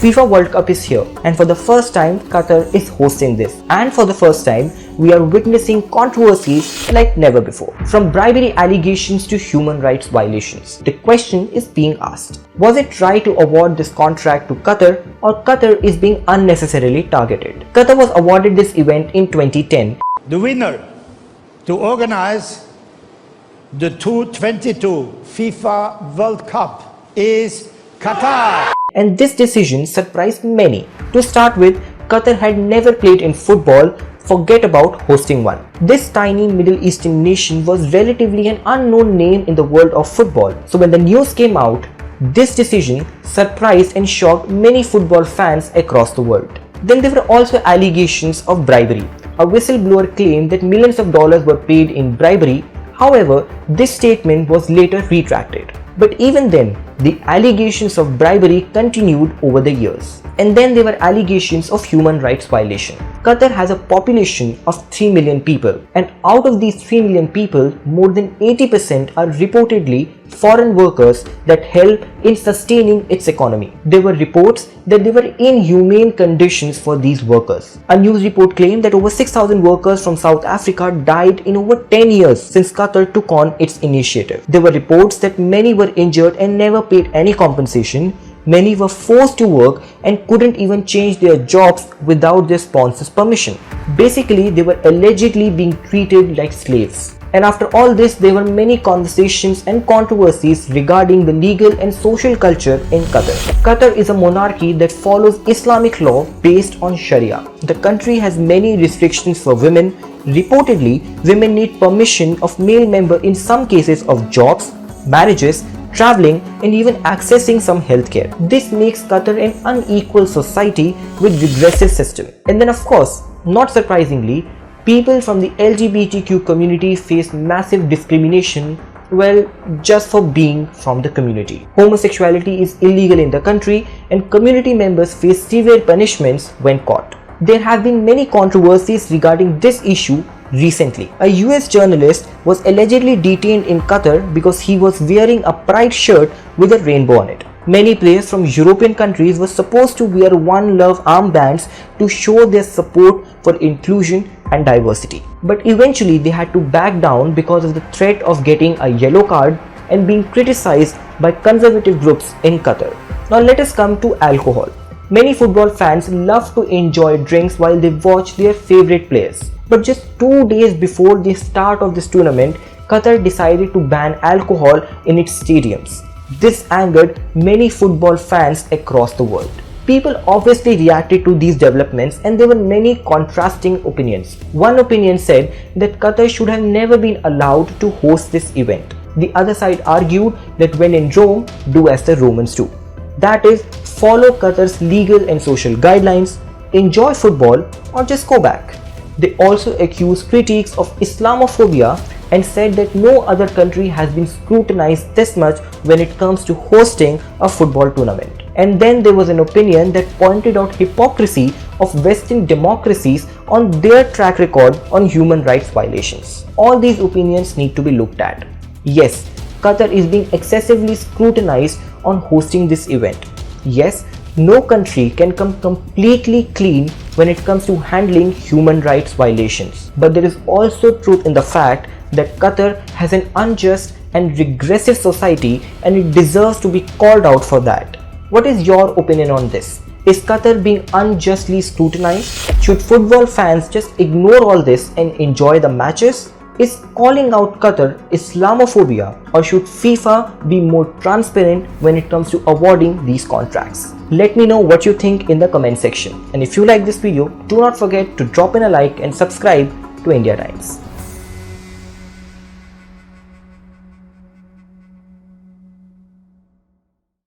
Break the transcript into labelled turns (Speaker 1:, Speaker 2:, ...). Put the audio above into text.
Speaker 1: FIFA World Cup is here, and for the first time Qatar is hosting this, and for the first time we are witnessing controversies like never before. From bribery allegations to human rights violations, the question is being asked: was it right to award this contract to Qatar, or Qatar is being unnecessarily targeted? Qatar was awarded this event in 2010.
Speaker 2: The winner to organize the 2022 FIFA World Cup is Qatar.
Speaker 1: And this decision surprised many. To start with, Qatar had never played in football, forget about hosting one. This tiny Middle Eastern nation was relatively an unknown name in the world of football. So when the news came out, this decision surprised and shocked many football fans across the world. Then there were also allegations of bribery. A whistleblower claimed that millions of dollars were paid in bribery. However, this statement was later retracted. But even then, the allegations of bribery continued over the years. And then there were allegations of human rights violation. Qatar has a population of 3 million people, and out of these 3 million people, more than 80% are reportedly foreign workers that help in sustaining its economy. There were reports that there were inhumane conditions for these workers. A news report claimed that over 6,000 workers from South Africa died in over 10 years since Qatar took on its initiative. There were reports that many were injured and never paid any compensation. Many were forced to work and couldn't even change their jobs without their sponsor's permission. Basically, they were allegedly being treated like slaves. And after all this, there were many conversations and controversies regarding the legal and social culture in Qatar. Qatar is a monarchy that follows Islamic law based on Sharia. The country has many restrictions for women. Reportedly, women need permission of male member in some cases of jobs, marriages, traveling, and even accessing some healthcare. This makes Qatar an unequal society with regressive system. And then of course, not surprisingly, people from the LGBTQ community face massive discrimination, well, just for being from the community. Homosexuality is illegal in the country, and community members face severe punishments when caught. There have been many controversies regarding this issue recently. A US journalist was allegedly detained in Qatar because he was wearing a pride shirt with a rainbow on it. Many players from European countries were supposed to wear One Love armbands to show their support for inclusion and diversity. But eventually they had to back down because of the threat of getting a yellow card and being criticized by conservative groups in Qatar. Now let us come to alcohol. Many football fans love to enjoy drinks while they watch their favorite players. But just 2 days before the start of this tournament, Qatar decided to ban alcohol in its stadiums. This angered many football fans across the world. People obviously reacted to these developments, and there were many contrasting opinions. One opinion said that Qatar should have never been allowed to host this event. The other side argued that when in Rome, do as the Romans do. That is, follow Qatar's legal and social guidelines, enjoy football, or just go back. They also accused critics of Islamophobia and said that no other country has been scrutinized this much when it comes to hosting a football tournament. And then there was an opinion that pointed out hypocrisy of Western democracies on their track record on human rights violations. All these opinions need to be looked at. Yes, Qatar is being excessively scrutinized on hosting this event. Yes, no country can come completely clean when it comes to handling human rights violations. But there is also truth in the fact that Qatar has an unjust and regressive society, and it deserves to be called out for that. What is your opinion on this? Is Qatar being unjustly scrutinized? Should football fans just ignore all this and enjoy the matches? Is calling out Qatar Islamophobia, or should FIFA be more transparent when it comes to awarding these contracts? Let me know what you think in the comment section. And if you like this video, do not forget to drop in a like and subscribe to Indiatimes.